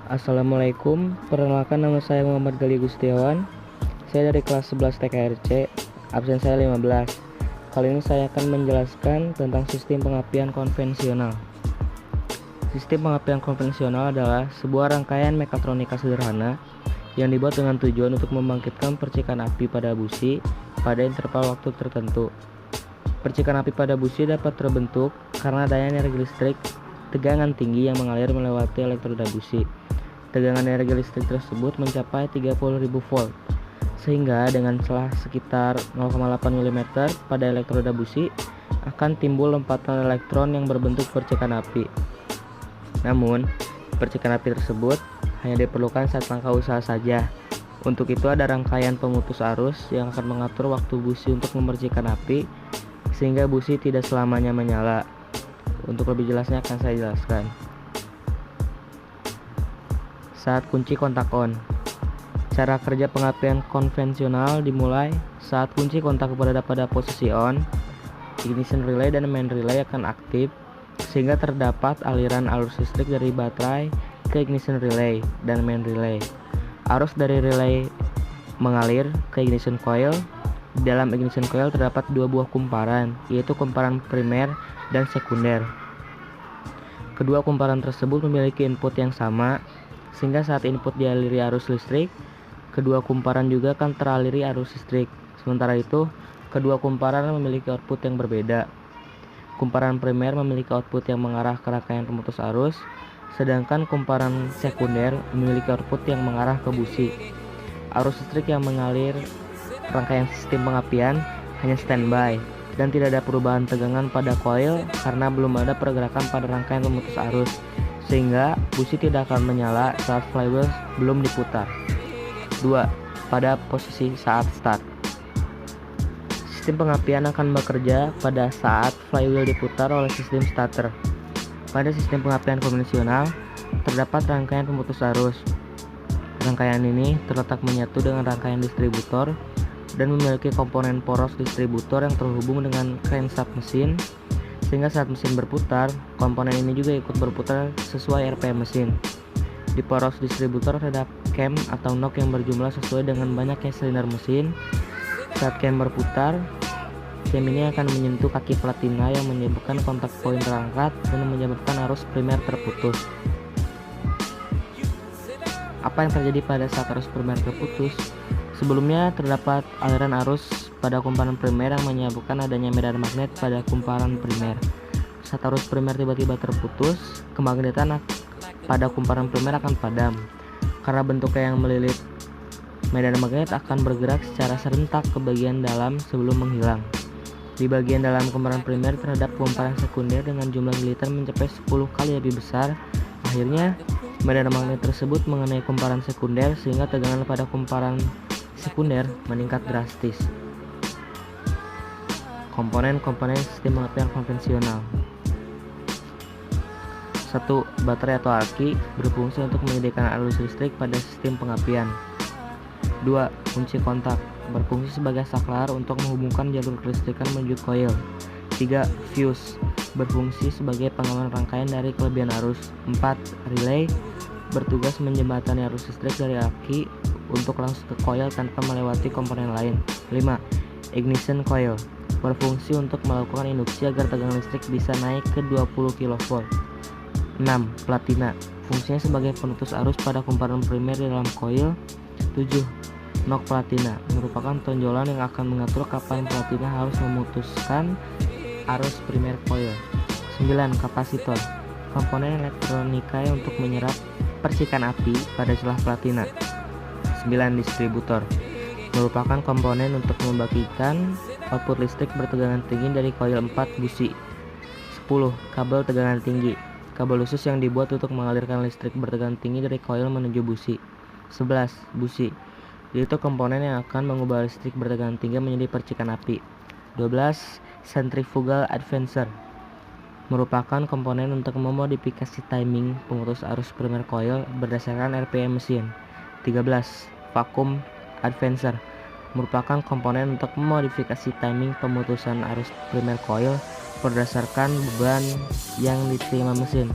Assalamualaikum, perkenalkan nama saya Muhammad Gali Gustiawan. Saya dari kelas 11 TKRC, absen saya 15. Kali ini saya akan menjelaskan tentang sistem pengapian konvensional. Sistem pengapian konvensional adalah sebuah rangkaian mekatronika sederhana yang dibuat dengan tujuan untuk membangkitkan percikan api pada busi pada interval waktu tertentu. Percikan api pada busi dapat terbentuk karena adanya energi listrik tegangan tinggi yang mengalir melewati elektroda busi. Tegangan energi listrik tersebut mencapai 30.000 volt, sehingga dengan celah sekitar 0,8 mm pada elektroda busi akan timbul lompatan elektron yang berbentuk percikan api. Namun, percikan api tersebut hanya diperlukan saat langkah usaha saja. Untuk itu ada rangkaian pemutus arus yang akan mengatur waktu busi untuk memercikan api, sehingga busi tidak selamanya menyala. Untuk lebih jelasnya akan saya jelaskan. Saat kunci kontak on. Cara kerja pengapian konvensional dimulai saat kunci kontak berada pada posisi on. Ignition relay dan main relay akan aktif sehingga terdapat aliran arus listrik dari baterai ke ignition relay dan main relay. Arus dari relay mengalir ke ignition coil. Di dalam ignition coil terdapat dua buah kumparan, yaitu kumparan primer dan sekunder. Kedua kumparan tersebut memiliki input yang sama, sehingga saat input dialiri arus listrik, kedua kumparan juga akan teraliri arus listrik. Sementara itu, kedua kumparan memiliki output yang berbeda. Kumparan primer memiliki output yang mengarah ke rangkaian pemutus arus, sedangkan kumparan sekunder memiliki output yang mengarah ke busi. Arus listrik yang mengalir rangkaian sistem pengapian hanya standby dan tidak ada perubahan tegangan pada koil karena belum ada pergerakan pada rangkaian pemutus arus, sehingga busi tidak akan menyala saat flywheel belum diputar. 2. Pada posisi saat start. Sistem pengapian akan bekerja pada saat flywheel diputar oleh sistem starter. Pada sistem pengapian konvensional, terdapat rangkaian pemutus arus. Rangkaian ini terletak menyatu dengan rangkaian distributor dan memiliki komponen poros distributor yang terhubung dengan crankshaft mesin, sehingga saat mesin berputar, komponen ini juga ikut berputar sesuai RPM mesin. Di poros distributor terdapat cam atau knock yang berjumlah sesuai dengan banyaknya silinder mesin. Saat cam berputar, cam ini akan menyentuh kaki platina yang menyebabkan kontak poin terangkat dan menyebabkan arus primer terputus. Apa yang terjadi pada saat arus primer terputus? Sebelumnya terdapat aliran arus pada kumparan primer yang menyebabkan adanya medan magnet pada kumparan primer. Saat arus primer tiba-tiba terputus, kemagnetan pada kumparan primer akan padam. Karena bentuknya yang melilit, medan magnet akan bergerak secara serentak ke bagian dalam sebelum menghilang. Di bagian dalam kumparan primer terhadap kumparan sekunder dengan jumlah lilitan mencapai 10 kali lebih besar. Akhirnya, medan magnet tersebut mengenai kumparan sekunder sehingga tegangan pada kumparan sekunder meningkat drastis. Komponen-komponen sistem pengapian konvensional. 1. Baterai atau aki berfungsi untuk menyediakan arus listrik pada sistem pengapian. 2. Kunci kontak berfungsi sebagai saklar untuk menghubungkan jalur kelistrikan menuju koil. 3. Fuse berfungsi sebagai pengaman rangkaian dari kelebihan arus. 4. Relay bertugas menjembatani arus listrik dari aki untuk langsung ke koil tanpa melewati komponen lain. 5. Ignition coil berfungsi untuk melakukan induksi agar tegangan listrik bisa naik ke 20 kV. 6. Platina fungsinya sebagai penutus arus pada kumparan primer di dalam koil. 7. Knock platina merupakan tonjolan yang akan mengatur kapan platina harus memutuskan arus primer koil. 9. Kapasitor komponen elektronika untuk menyerap percikan api pada celah platina. 9. Distributor merupakan komponen untuk membagikan output listrik bertegangan tinggi dari koil 4 busi. 10. Kabel tegangan tinggi kabel khusus yang dibuat untuk mengalirkan listrik bertegangan tinggi dari koil menuju busi. 11. Busi yaitu komponen yang akan mengubah listrik bertegangan tinggi menjadi percikan api. 12. Centrifugal advancer merupakan komponen untuk memodifikasi timing pemutus arus primer coil berdasarkan RPM mesin. 13. Vacuum advancer merupakan komponen untuk memodifikasi timing pemutusan arus primer coil berdasarkan beban yang diterima mesin.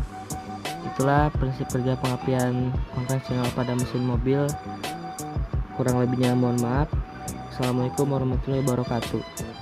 Itulah prinsip kerja pengapian konvensional pada mesin mobil. Kurang lebihnya mohon maaf. Assalamualaikum warahmatullahi wabarakatuh.